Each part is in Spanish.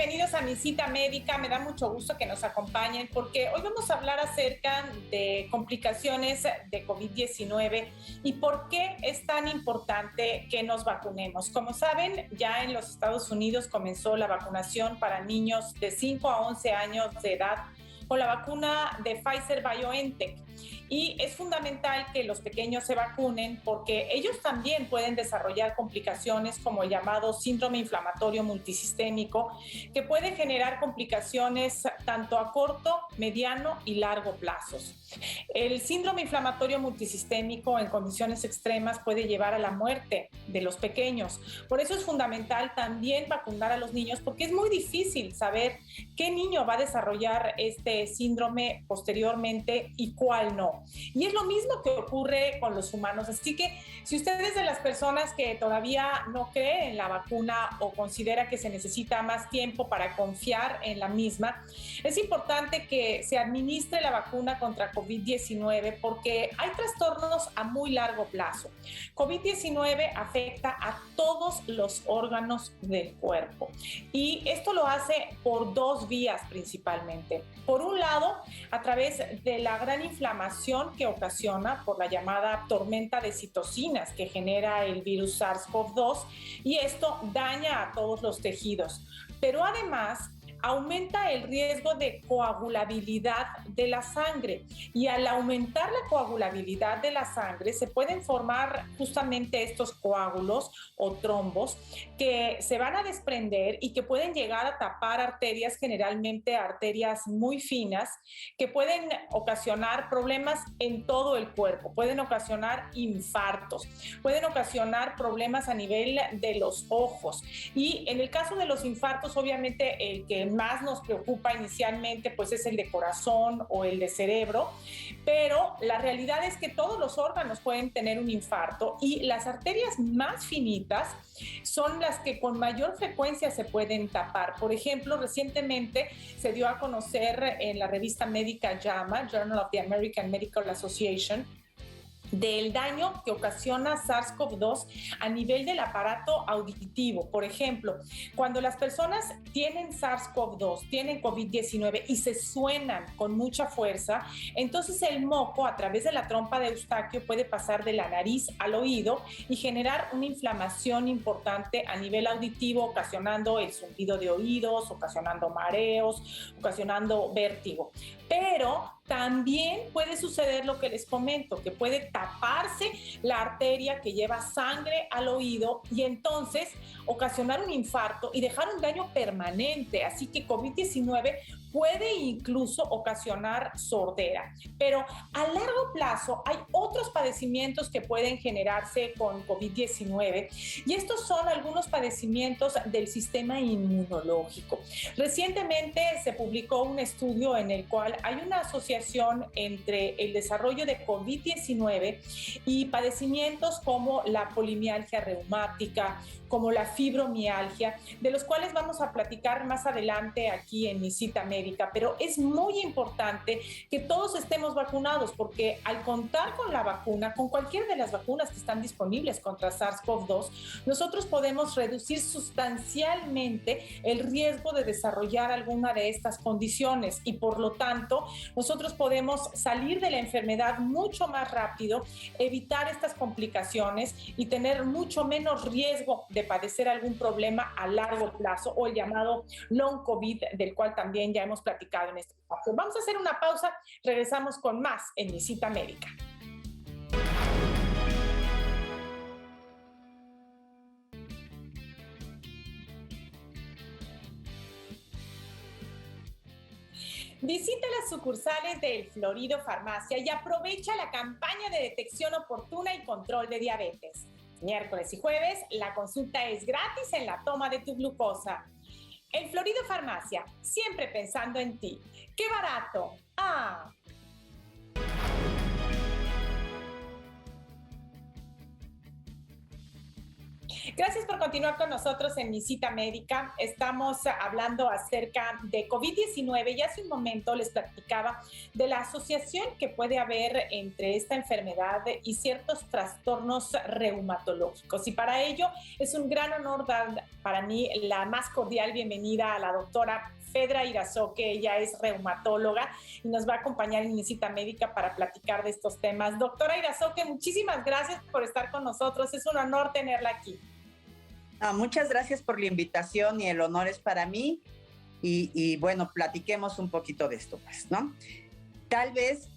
bienvenidos a mi cita médica. Me da mucho gusto que nos acompañen porque hoy vamos a hablar acerca de complicaciones de COVID-19 y por qué es tan importante que nos vacunemos. Como saben, ya en los Estados Unidos comenzó la vacunación para niños de 5 a 11 años de edad con la vacuna de Pfizer-BioNTech. Y es fundamental que los pequeños se vacunen porque ellos también pueden desarrollar complicaciones como el llamado síndrome inflamatorio multisistémico, que puede generar complicaciones tanto a corto, mediano y largo plazos. El síndrome inflamatorio multisistémico en condiciones extremas puede llevar a la muerte de los pequeños. Por eso es fundamental también vacunar a los niños, porque es muy difícil saber qué niño va a desarrollar este síndrome posteriormente y cuál no. Y es lo mismo que ocurre con los humanos. Así que si usted es de las personas que todavía no cree en la vacuna o considera que se necesita más tiempo para confiar en la misma, es importante que se administre la vacuna contra COVID-19 porque hay trastornos a muy largo plazo. COVID-19 afecta a todos los órganos del cuerpo y esto lo hace por dos vías principalmente. Por un lado, a través de la gran inflamación que ocasiona por la llamada tormenta de citocinas que genera el virus SARS-CoV-2 y esto daña a todos los tejidos. Pero además, aumenta el riesgo de coagulabilidad de la sangre y al aumentar la coagulabilidad de la sangre se pueden formar justamente estos coágulos o trombos que se van a desprender y que pueden llegar a tapar arterias, generalmente arterias muy finas, que pueden ocasionar problemas en todo el cuerpo, pueden ocasionar infartos, pueden ocasionar problemas a nivel de los ojos y en el caso de los infartos, obviamente el que más nos preocupa inicialmente pues es el de corazón o el de cerebro, pero la realidad es que todos los órganos pueden tener un infarto y las arterias más finitas son las que con mayor frecuencia se pueden tapar. Por ejemplo, recientemente se dio a conocer en la revista médica JAMA, Journal of the American Medical Association, del daño que ocasiona SARS-CoV-2 a nivel del aparato auditivo. Por ejemplo, cuando las personas tienen SARS-CoV-2, tienen COVID-19 y se suenan con mucha fuerza, entonces el moco a través de la trompa de Eustaquio puede pasar de la nariz al oído y generar una inflamación importante a nivel auditivo, ocasionando el zumbido de oídos, ocasionando mareos, ocasionando vértigo. Pero también puede suceder lo que les comento, que puede taparse la arteria que lleva sangre al oído y entonces ocasionar un infarto y dejar un daño permanente. Así que COVID-19 puede incluso ocasionar sordera. Pero a largo plazo hay otros padecimientos que pueden generarse con COVID-19 y estos son algunos padecimientos del sistema inmunológico. Recientemente se publicó un estudio en el cual hay una asociación entre el desarrollo de COVID-19 y padecimientos como la polimialgia reumática, como la fibromialgia, de los cuales vamos a platicar más adelante aquí en mi cita médica, pero es muy importante que todos estemos vacunados porque al contar con la vacuna, con cualquiera de las vacunas que están disponibles contra SARS-CoV-2, nosotros podemos reducir sustancialmente el riesgo de desarrollar alguna de estas condiciones y por lo tanto nosotros podemos salir de la enfermedad mucho más rápido, evitar estas complicaciones y tener mucho menos riesgo de padecer algún problema a largo plazo o el llamado long COVID, del cual también ya hemos platicado en este espacio. Vamos a hacer una pausa, regresamos con más en mi cita médica. Visita las sucursales del Florido Farmacia y aprovecha la campaña de detección oportuna y control de diabetes. Miércoles y jueves, la consulta es gratis en la toma de tu glucosa. El Florido Farmacia, siempre pensando en ti. ¡Qué barato! ¡Ah! Gracias por continuar con nosotros en Mi Cita Médica. Estamos hablando acerca de COVID-19 y hace un momento les platicaba de la asociación que puede haber entre esta enfermedad y ciertos trastornos reumatológicos. Y para ello es un gran honor dar para mí la más cordial bienvenida a la doctora Fedra Irazoque. Ella es reumatóloga y nos va a acompañar en Mi Cita Médica para platicar de estos temas. Doctora Irazoque, muchísimas gracias por estar con nosotros. Es un honor tenerla aquí. Muchas gracias por la invitación y el honor es para mí. Y bueno, platiquemos un poquito de esto, pues, ¿no? Tal vez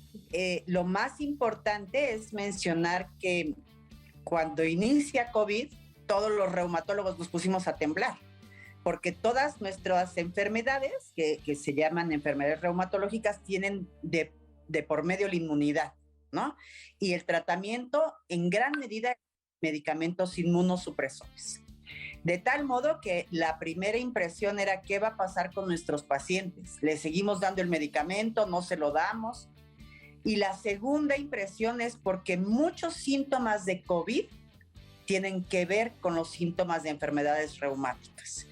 lo más importante es mencionar que cuando inicia COVID, todos los reumatólogos nos pusimos a temblar, porque todas nuestras enfermedades, que se llaman enfermedades reumatológicas, tienen de por medio la inmunidad, ¿no? Y el tratamiento, en gran medida, medicamentos inmunosupresores. De tal modo que la primera impresión era qué va a pasar con nuestros pacientes. ¿Le seguimos dando el medicamento? ¿No se lo damos? Y la segunda impresión es porque muchos síntomas de COVID tienen que ver con los síntomas de enfermedades reumáticas.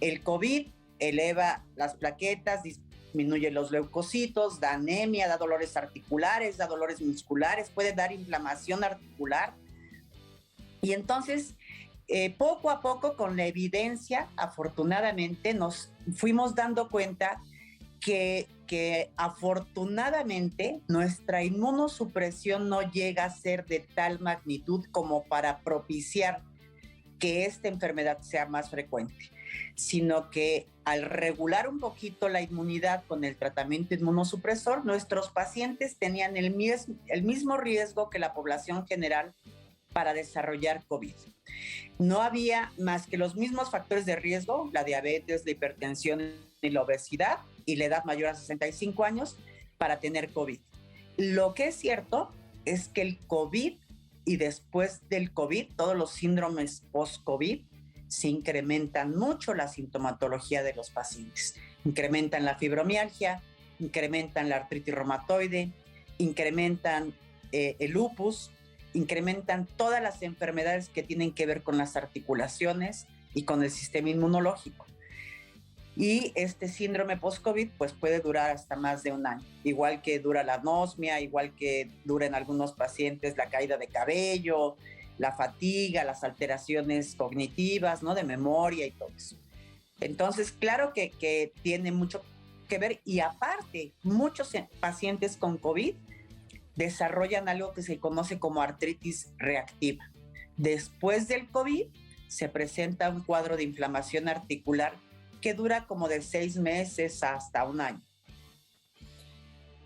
El COVID eleva las plaquetas, disminuye los leucocitos, da anemia, da dolores articulares, da dolores musculares, puede dar inflamación articular. Y entonces, poco a poco, con la evidencia, afortunadamente, nos fuimos dando cuenta que afortunadamente nuestra inmunosupresión no llega a ser de tal magnitud como para propiciar que esta enfermedad sea más frecuente, sino que al regular un poquito la inmunidad con el tratamiento inmunosupresor, nuestros pacientes tenían el mismo riesgo que la población general para desarrollar COVID. No había más que los mismos factores de riesgo, la diabetes, la hipertensión y la obesidad, y la edad mayor a 65 años para tener COVID. Lo que es cierto es que el COVID y después del COVID, todos los síndromes post-COVID, se incrementan mucho la sintomatología de los pacientes. Incrementan la fibromialgia, incrementan la artritis reumatoide, incrementan el lupus, incrementan todas las enfermedades que tienen que ver con las articulaciones y con el sistema inmunológico. Y este síndrome post-COVID pues puede durar hasta más de un año, igual que dura la anosmia, igual que dura en algunos pacientes la caída de cabello, la fatiga, las alteraciones cognitivas, ¿no? De memoria y todo eso. Entonces, claro que tiene mucho que ver, y aparte, muchos pacientes con COVID desarrollan algo que se conoce como artritis reactiva. Después del COVID se presenta un cuadro de inflamación articular que dura como de 6 meses hasta un año.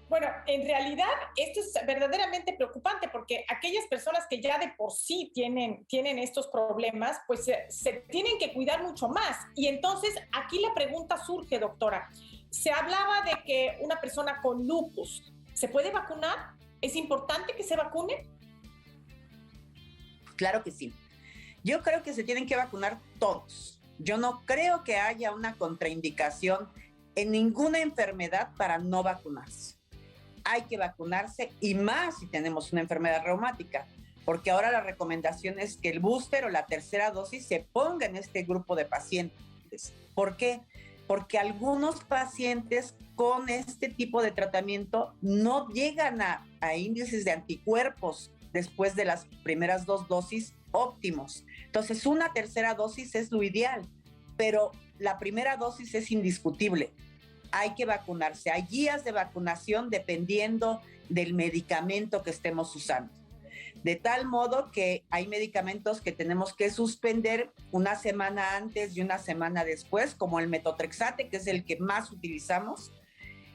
Bueno, en realidad esto es verdaderamente preocupante porque aquellas personas que ya de por sí tienen estos problemas, pues se tienen que cuidar mucho más. Y entonces aquí la pregunta surge, doctora. Se hablaba de que una persona con lupus, ¿se puede vacunar? ¿Es importante que se vacune? Claro que sí. Yo creo que se tienen que vacunar todos. Yo no creo que haya una contraindicación en ninguna enfermedad para no vacunarse. Hay que vacunarse, y más si tenemos una enfermedad reumática, porque ahora la recomendación es que el booster o la tercera dosis se ponga en este grupo de pacientes. ¿Por qué? Porque algunos pacientes con este tipo de tratamiento no llegan a índices de anticuerpos después de las primeras 2 dosis óptimos. Entonces, una tercera dosis es lo ideal, pero la primera dosis es indiscutible. Hay que vacunarse. Hay guías de vacunación dependiendo del medicamento que estemos usando. De tal modo que hay medicamentos que tenemos que suspender una semana antes y una semana después, como el metotrexate, que es el que más utilizamos,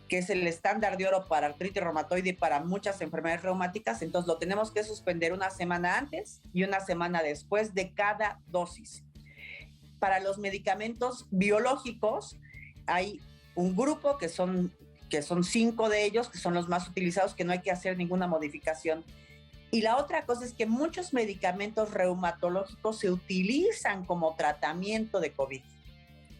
que es el estándar de oro para artritis reumatoide y para muchas enfermedades reumáticas. Entonces lo tenemos que suspender una semana antes y una semana después de cada dosis. Para los medicamentos biológicos hay un grupo que son 5 de ellos, que son los más utilizados, que no hay que hacer ninguna modificación. Y la otra cosa es que muchos medicamentos reumatológicos se utilizan como tratamiento de COVID.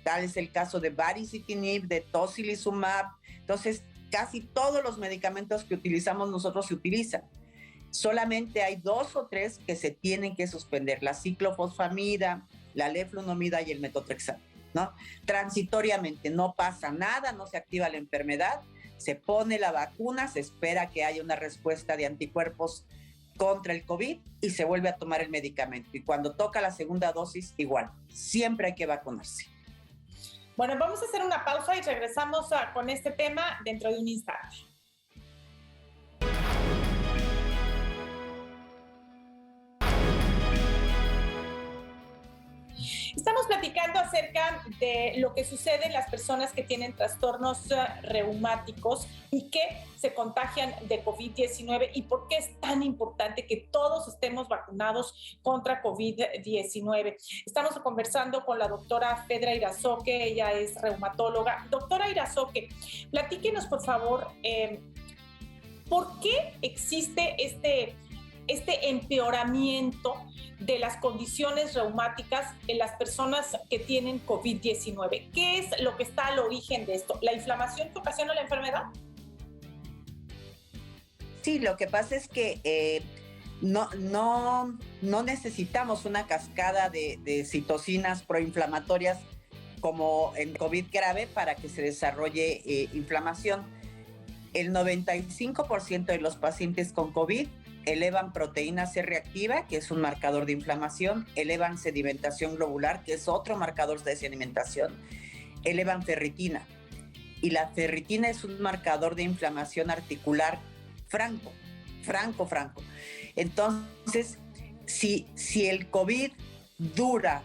Tal es el caso de baricitinib, de tocilizumab. Entonces, casi todos los medicamentos que utilizamos nosotros se utilizan. Solamente hay 2 o 3 que se tienen que suspender: la ciclofosfamida, la leflunomida y el metotrexato, ¿no? Transitoriamente, no pasa nada, no se activa la enfermedad, se pone la vacuna, se espera que haya una respuesta de anticuerpos contra el COVID y se vuelve a tomar el medicamento. Y cuando toca la segunda dosis, igual, siempre hay que vacunarse. Bueno, vamos a hacer una pausa y regresamos con este tema dentro de un instante. Estamos platicando acerca de lo que sucede en las personas que tienen trastornos reumáticos y que se contagian de COVID-19 y por qué es tan importante que todos estemos vacunados contra COVID-19. Estamos conversando con la doctora Fedra Irazoque, ella es reumatóloga. Doctora Irazoque, platíquenos por favor, ¿por qué existe este empeoramiento de las condiciones reumáticas en las personas que tienen COVID-19? ¿Qué es lo que está al origen de esto? ¿La inflamación que ocasiona la enfermedad? Sí, lo que pasa es que no necesitamos una cascada de citocinas proinflamatorias como en COVID grave para que se desarrolle inflamación. El 95% de los pacientes con COVID elevan proteína C reactiva, que es un marcador de inflamación, elevan sedimentación globular, que es otro marcador de sedimentación, elevan ferritina. Y la ferritina es un marcador de inflamación articular franco. Entonces, si el COVID dura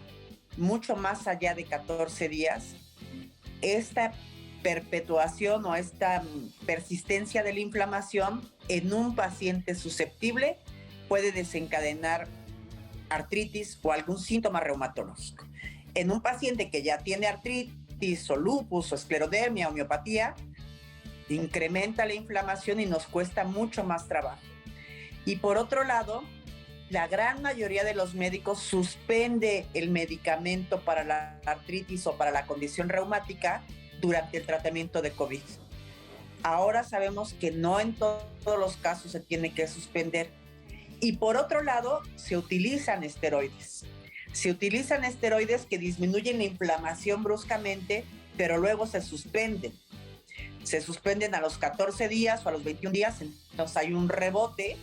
mucho más allá de 14 días, esta perpetuación o esta persistencia de la inflamación en un paciente susceptible puede desencadenar artritis o algún síntoma reumatológico. En un paciente que ya tiene artritis o lupus o esclerodermia o miopatía, incrementa la inflamación y nos cuesta mucho más trabajo. Y por otro lado, la gran mayoría de los médicos suspende el medicamento para la artritis o para la condición reumática durante el tratamiento de COVID. Ahora sabemos que no en todos los casos se tiene que suspender. Y por otro lado, se utilizan esteroides. Se utilizan esteroides que disminuyen la inflamación bruscamente, pero luego se suspenden. Se suspenden a los 14 días o a los 21 días, entonces hay un rebote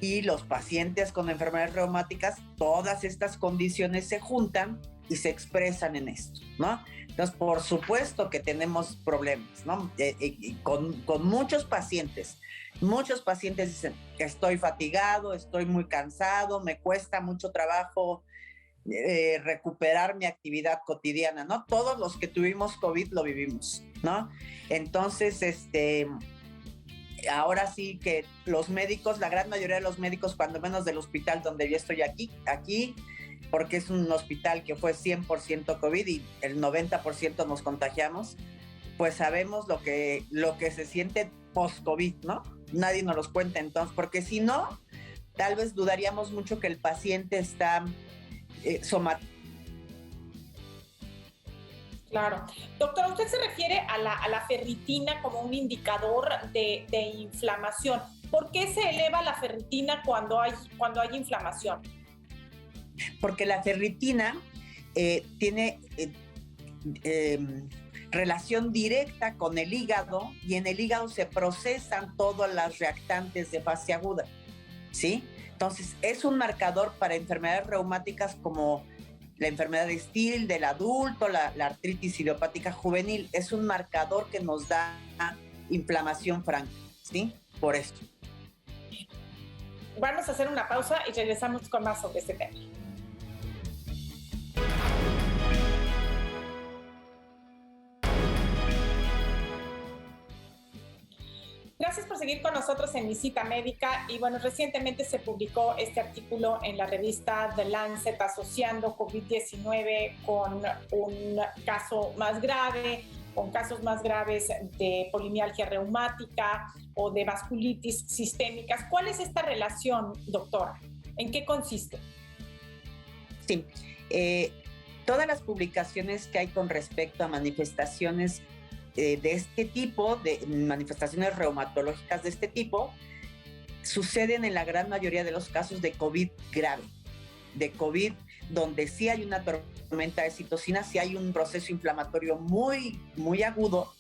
y los pacientes con enfermedades reumáticas, todas estas condiciones se juntan y se expresan en esto, ¿no? Entonces, por supuesto que tenemos problemas, ¿no? Con muchos pacientes. Muchos pacientes dicen, estoy fatigado, estoy muy cansado, me cuesta mucho trabajo recuperar mi actividad cotidiana, ¿no? Todos los que tuvimos COVID lo vivimos, ¿no? Entonces, ahora sí que los médicos, la gran mayoría de los médicos, cuando menos del hospital donde yo estoy aquí, porque es un hospital que fue 100% COVID y el 90% nos contagiamos, pues sabemos lo que se siente post-COVID, ¿no? Nadie nos los cuenta entonces, porque si no, tal vez dudaríamos mucho que el paciente está somatizado. Claro. Doctora, ¿usted se refiere a la ferritina como un indicador de inflamación? ¿Por qué se eleva la ferritina cuando hay inflamación? Porque la ferritina tiene relación directa con el hígado y en el hígado se procesan todas las reactantes de fase aguda, ¿sí? Entonces, es un marcador para enfermedades reumáticas como la enfermedad de Still del adulto, la artritis idiopática juvenil. Es un marcador que nos da inflamación franca, ¿sí? Por esto. Vamos a hacer una pausa y regresamos con más sobre este tema. Gracias por seguir con nosotros en Mi Cita Médica. Y bueno, recientemente se publicó este artículo en la revista The Lancet asociando COVID-19 con un caso más grave, con casos más graves de polimialgia reumática o de vasculitis sistémicas. ¿Cuál es esta relación, doctora? ¿En qué consiste? Sí, todas las publicaciones que hay con respecto a manifestaciones de este tipo, de manifestaciones reumatológicas de este tipo, suceden en la gran mayoría de los casos de COVID grave, de COVID donde sí hay una tormenta de citocinas, sí hay un proceso inflamatorio muy, muy agudo,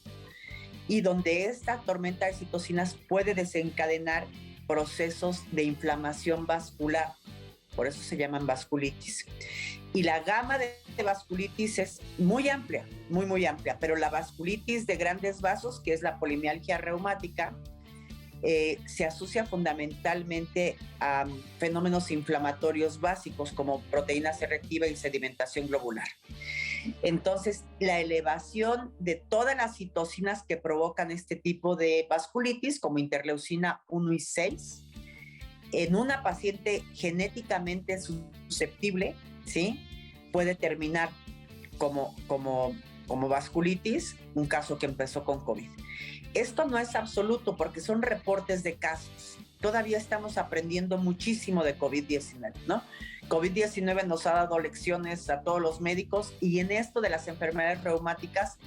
y donde esta tormenta de citocinas puede desencadenar procesos de inflamación vascular. Por eso se llaman vasculitis. Y la gama de vasculitis es muy amplia, muy, muy amplia, pero la vasculitis de grandes vasos, que es la polimialgia reumática, se asocia fundamentalmente a fenómenos inflamatorios básicos como proteína C reactiva y sedimentación globular. Entonces, la elevación de todas las citocinas que provocan este tipo de vasculitis, como interleucina 1 y 6, en una paciente genéticamente susceptible, ¿sí?, puede terminar como vasculitis, un caso que empezó con COVID. Esto no es absoluto porque son reportes de casos. Todavía estamos aprendiendo muchísimo de COVID-19, ¿no? COVID-19 nos ha dado lecciones a todos los médicos, y en esto de las enfermedades reumáticas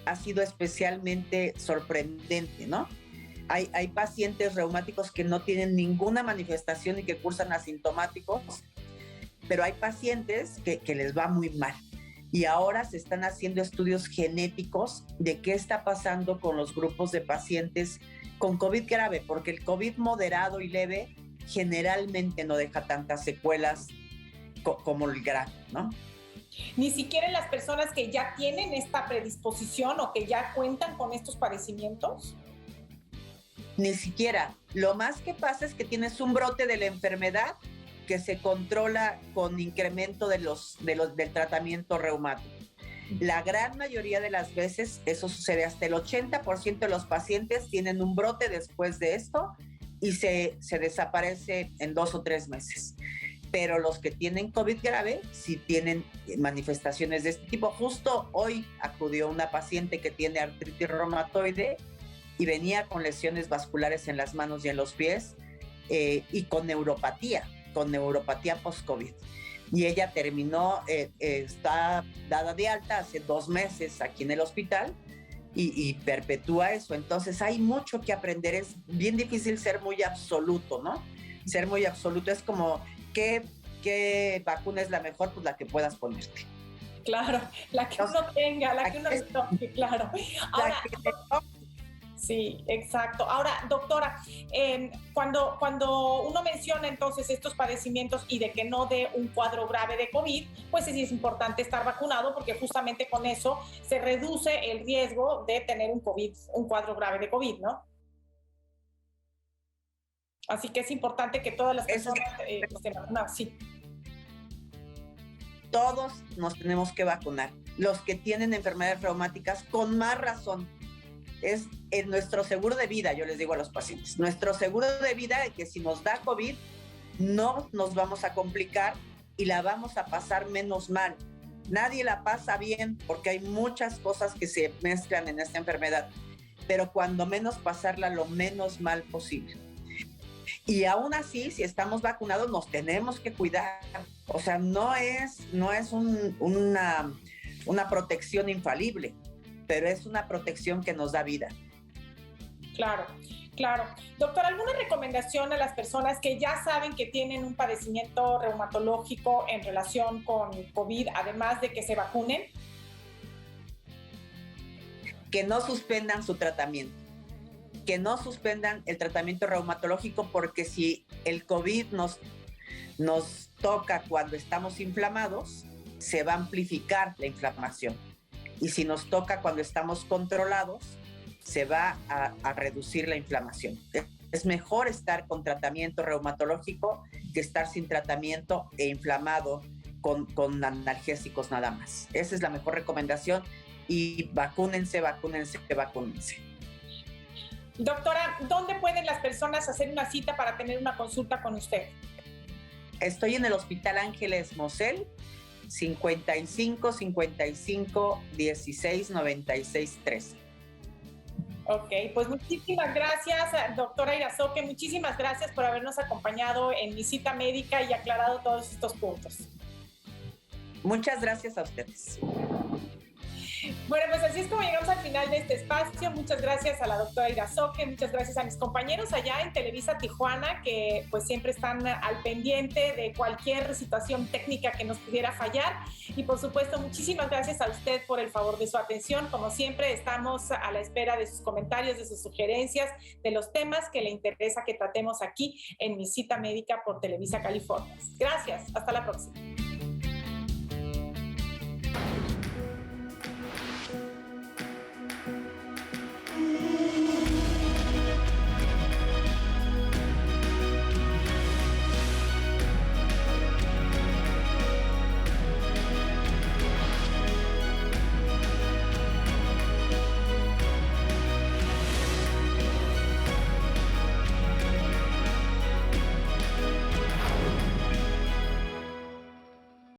ha sido especialmente sorprendente, ¿no? Hay pacientes reumáticos que no tienen ninguna manifestación y que cursan asintomáticos, pero hay pacientes que les va muy mal. Y ahora se están haciendo estudios genéticos de qué está pasando con los grupos de pacientes con COVID grave, porque el COVID moderado y leve generalmente no deja tantas secuelas como el grave, ¿no? Ni siquiera en las personas que ya tienen esta predisposición o que ya cuentan con estos padecimientos. Ni siquiera. Lo más que pasa es que tienes un brote de la enfermedad que se controla con incremento del tratamiento reumático. La gran mayoría de las veces eso sucede. Hasta el 80% de los pacientes tienen un brote después de esto y se desaparece en 2 o 3 meses. Pero los que tienen COVID grave sí tienen manifestaciones de este tipo. Justo hoy acudió una paciente que tiene artritis reumatoide y venía con lesiones vasculares en las manos y en los pies, y con neuropatía post-COVID. Y ella terminó, está dada de alta hace 2 meses aquí en el hospital y perpetúa eso. Entonces hay mucho que aprender. Es bien difícil ser muy absoluto, ¿no? Ser muy absoluto es como, ¿qué vacuna es la mejor? Pues la que puedas ponerte. Claro, la que uno tenga, la que uno le toque, claro. Ahora, sí, exacto. Ahora, doctora, cuando uno menciona entonces estos padecimientos y de que no dé un cuadro grave de COVID, pues sí es importante estar vacunado, porque justamente con eso se reduce el riesgo de tener un cuadro grave de COVID, ¿no? Así que es importante que todas las personas estén vacunadas, sí. Todos nos tenemos que vacunar. Los que tienen enfermedades reumáticas, con más razón. Es en nuestro seguro de vida, yo les digo a los pacientes, nuestro seguro de vida de que si nos da COVID, no nos vamos a complicar y la vamos a pasar menos mal. Nadie la pasa bien porque hay muchas cosas que se mezclan en esta enfermedad, pero cuando menos pasarla lo menos mal posible. Y aún así, si estamos vacunados, nos tenemos que cuidar. O sea, no es una protección infalible, pero es una protección que nos da vida. Claro, claro. Doctor, ¿alguna recomendación a las personas que ya saben que tienen un padecimiento reumatológico en relación con COVID, además de que se vacunen? Que no suspendan su tratamiento. Que no suspendan el tratamiento reumatológico, porque si el COVID nos toca cuando estamos inflamados, se va a amplificar la inflamación. Y si nos toca cuando estamos controlados, se va a reducir la inflamación. Es mejor estar con tratamiento reumatológico que estar sin tratamiento e inflamado con analgésicos nada más. Esa es la mejor recomendación. Y vacúnense. Doctora, ¿dónde pueden las personas hacer una cita para tener una consulta con usted? Estoy en el Hospital Ángeles Mosel, 55 55 16 96 13. Ok, pues muchísimas gracias, doctora Irazoque, muchísimas gracias por habernos acompañado en mi cita médica y aclarado todos estos puntos. Muchas gracias a ustedes. Bueno, pues así es como llegamos al final de este espacio. Muchas gracias a la doctora Irazoque, muchas gracias a mis compañeros allá en Televisa Tijuana, que pues siempre están al pendiente de cualquier situación técnica que nos pudiera fallar. Y por supuesto, muchísimas gracias a usted por el favor de su atención. Como siempre, estamos a la espera de sus comentarios, de sus sugerencias, de los temas que le interesa que tratemos aquí en Mi Cita Médica por Televisa California. Gracias, hasta la próxima.